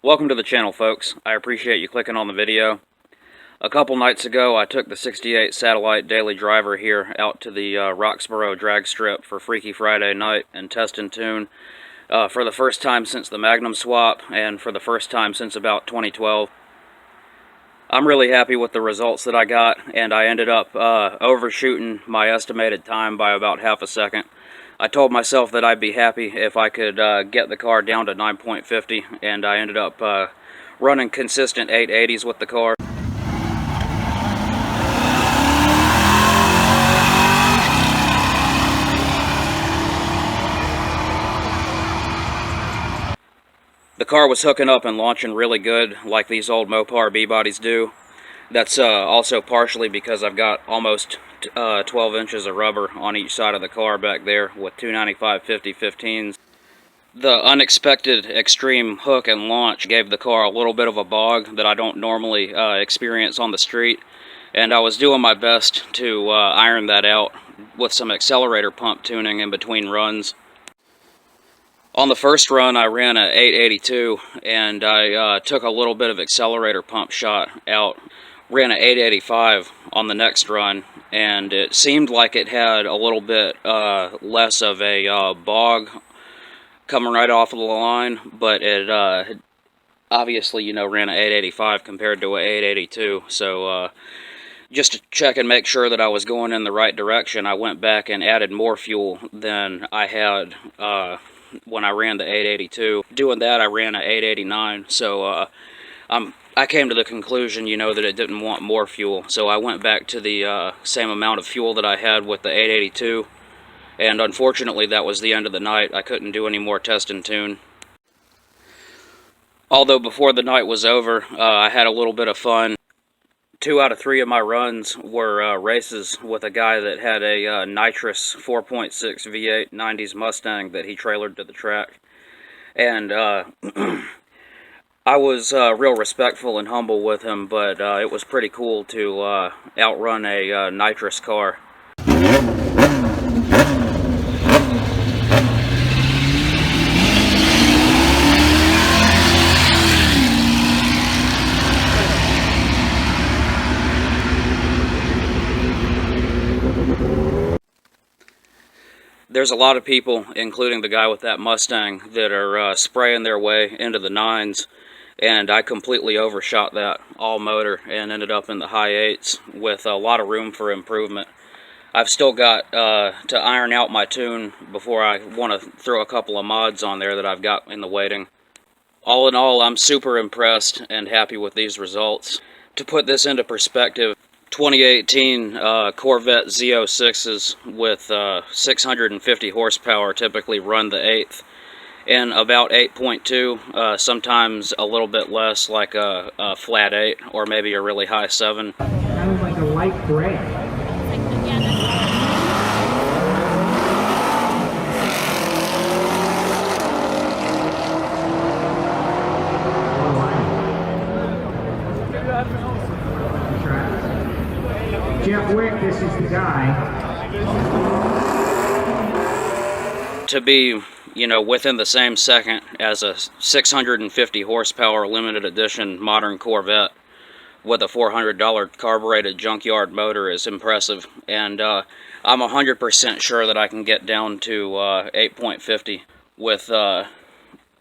Welcome to the channel, folks. I appreciate you clicking on the video. A couple nights ago, I took the 68 Satellite Daily Driver here out to the Roxboro Drag Strip for Freaky Friday night and test and tune for the first time since the Magnum swap and for the first time since about 2012. I'm really happy with the results that I got, and I ended up overshooting my estimated time by about half a second. I told myself that I'd be happy if I could get the car down to 9.50, and I ended up running consistent 880s with the car. The car was hooking up and launching really good, like these old Mopar B-bodies do. That's also partially because I've got almost 12 inches of rubber on each side of the car back there with 295/50/15s. The unexpected extreme hook and launch gave the car a little bit of a bog that I don't normally experience on the street, and I was doing my best to iron that out with some accelerator pump tuning in between runs. On the first run, I ran a 882, and I took a little bit of accelerator pump shot out. Ran a 885 on the next run, and it seemed like it had a little bit less of a bog coming right off of the line, but it obviously, ran an 885 compared to an 882. So just to check and make sure that I was going in the right direction, I went back and added more fuel than I had when I ran the 882. Doing that, I ran an 889, so I came to the conclusion, that it didn't want more fuel, so I went back to the same amount of fuel that I had with the 882, and unfortunately that was the end of the night. I couldn't do any more test and tune. Although before the night was over, I had a little bit of fun. 2 out of 3 of my runs were races with a guy that had a nitrous 4.6 V8 90s Mustang that he trailered to the track. And I was real respectful and humble with him, but it was pretty cool to outrun a nitrous car. There's a lot of people, including the guy with that Mustang, that are spraying their way into the 9s, and I completely overshot that all motor and ended up in the high 8s with a lot of room for improvement. I've still got to iron out my tune before I want to throw a couple of mods on there that I've got in the waiting. All in all, I'm super impressed and happy with these results. To put this into perspective, 2018 Corvette Z06s with 650 horsepower typically run the 8th in about 8.2, sometimes a little bit less, like a flat 8 or maybe a really high 7. That was like a light gray. Jeff Wick, this is the guy. To be, within the same second as a 650 horsepower limited edition modern Corvette with a $400 carbureted junkyard motor is impressive, and I'm 100% sure that I can get down to 8.50 with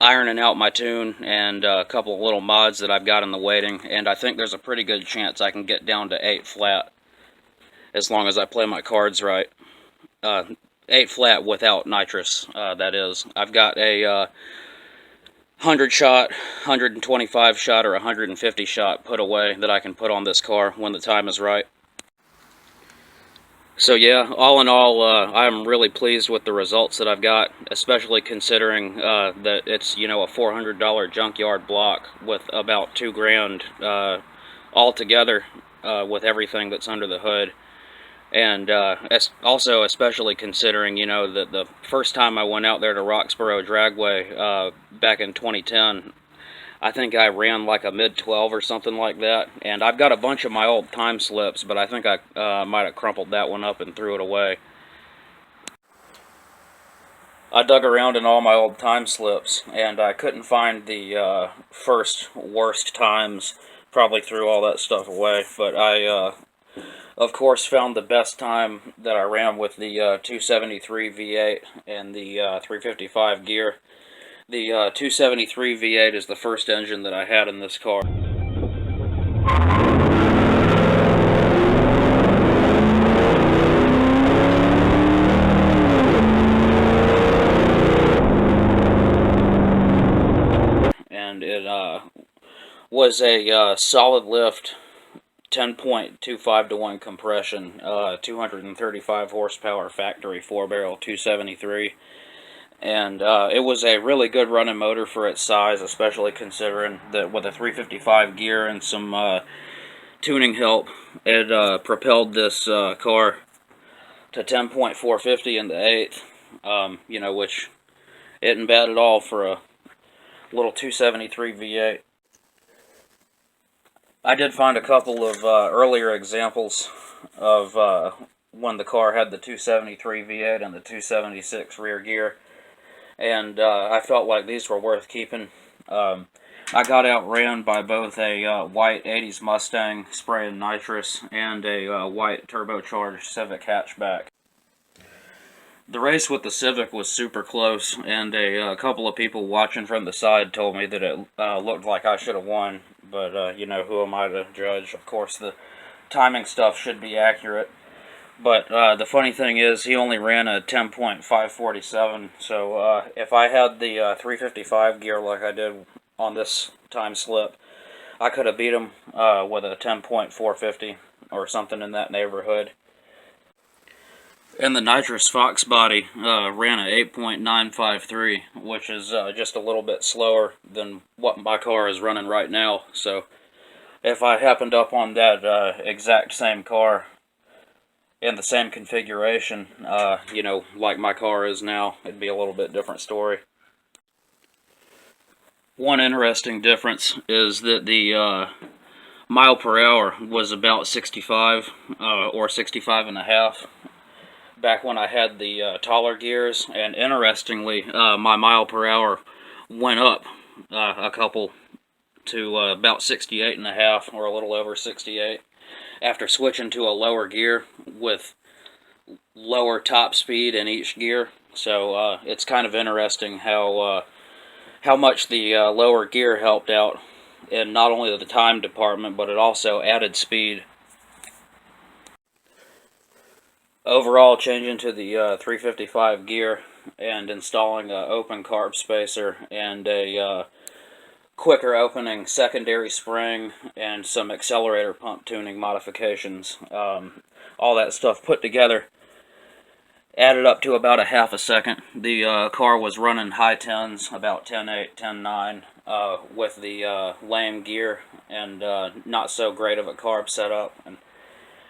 ironing out my tune and a couple of little mods that I've got in the waiting, and I think there's a pretty good chance I can get down to 8 flat as long as I play my cards right. 8 flat without nitrous, that is. I've got a 100 shot, 125 shot, or 150 shot put away that I can put on this car when the time is right. So yeah, all in all, I'm really pleased with the results that I've got, especially considering that it's, a $400 junkyard block with about $2 grand altogether with everything that's under the hood. And also especially considering, that the first time I went out there to Roxboro Dragway back in 2010, I think I ran like a mid-12 or something like that. And I've got a bunch of my old time slips, but I think I might have crumpled that one up and threw it away. I dug around in all my old time slips, and I couldn't find the first worst times. Probably threw all that stuff away, but I, of course, found the best time that I ran with the 273 V8 and the 355 gear. The 273 V8 is the first engine that I had in this car. And it was a solid lift, 10.25 to 1 compression, 235 horsepower factory 4-barrel 273. And it was a really good running motor for its size, especially considering that with a 355 gear and some tuning help, it propelled this car to 10.450 in the 8th, you know, which isn't bad at all for a little 273 V8. I did find a couple of earlier examples of when the car had the 273 V8 and the 276 rear gear, and I felt like these were worth keeping. I got outran by both a white 80s Mustang spraying nitrous and a white turbocharged Civic hatchback. The race with the Civic was super close, and a couple of people watching from the side told me that it looked like I should have won, but you know, who am I to judge? Of course, the timing stuff should be accurate, but the funny thing is, he only ran a 10.547, so if I had the 355 gear like I did on this time slip, I could have beat him with a 10.450 or something in that neighborhood. And the nitrous Fox body ran a 8.953, which is just a little bit slower than what my car is running right now. So if I happened up on that exact same car in the same configuration, you know, like my car is now, it'd be a little bit different story. One interesting difference is that the mile per hour was about 65 or 65 and a half. Back when I had the taller gears, and interestingly, my mile per hour went up a couple to about 68 and a half, or a little over 68, after switching to a lower gear with lower top speed in each gear. So it's kind of interesting how much the lower gear helped out in not only the time department, but it also added speed. Overall, changing to the 355 gear and installing an open carb spacer and a quicker opening secondary spring and some accelerator pump tuning modifications, all that stuff put together added up to about a half a second. The car was running high 10s, about 10.8, 10.9, with the lame gear and not so great of a carb setup. And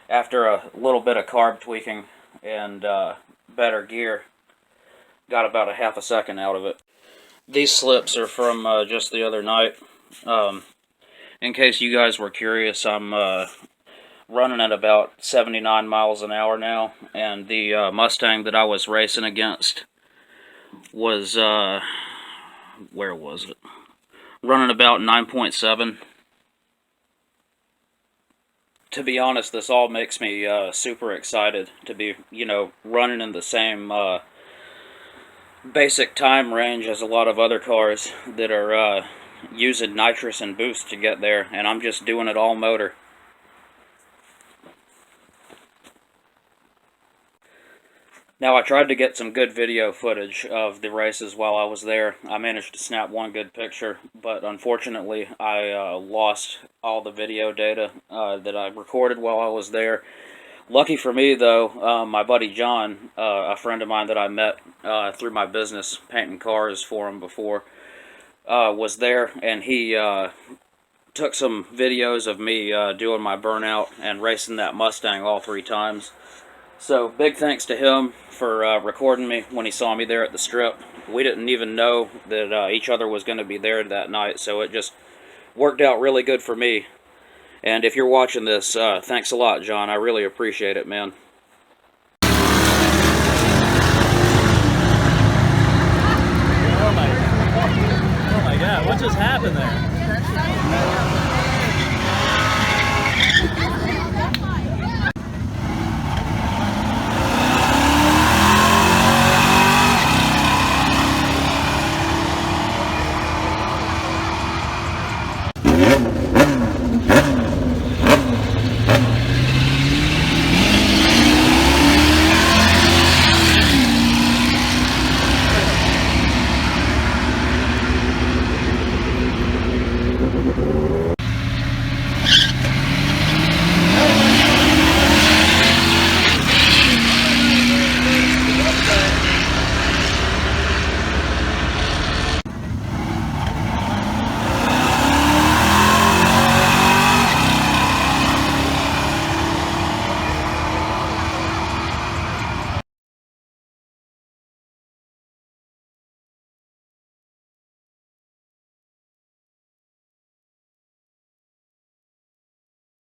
after a little bit of carb tweaking and better gear, got about a half a second out of it. These slips are from just the other night. In case you guys were curious, I'm running at about 79 miles an hour now, and the Mustang that I was racing against was, where was it? Running about 9.7. To be honest, this all makes me super excited to be, you know, running in the same basic time range as a lot of other cars that are using nitrous and boost to get there, and I'm just doing it all motor. Now, I tried to get some good video footage of the races while I was there. I managed to snap one good picture, but unfortunately I lost all the video data that I recorded while I was there. Lucky for me, though, my buddy John, a friend of mine that I met through my business, painting cars for him before, was there, and he took some videos of me doing my burnout and racing that Mustang all 3 times. So, big thanks to him for recording me when he saw me there at the strip. We didn't even know that each other was going to be there that night, so it just worked out really good for me. And if you're watching this, thanks a lot, John. I really appreciate it, man. just happened there?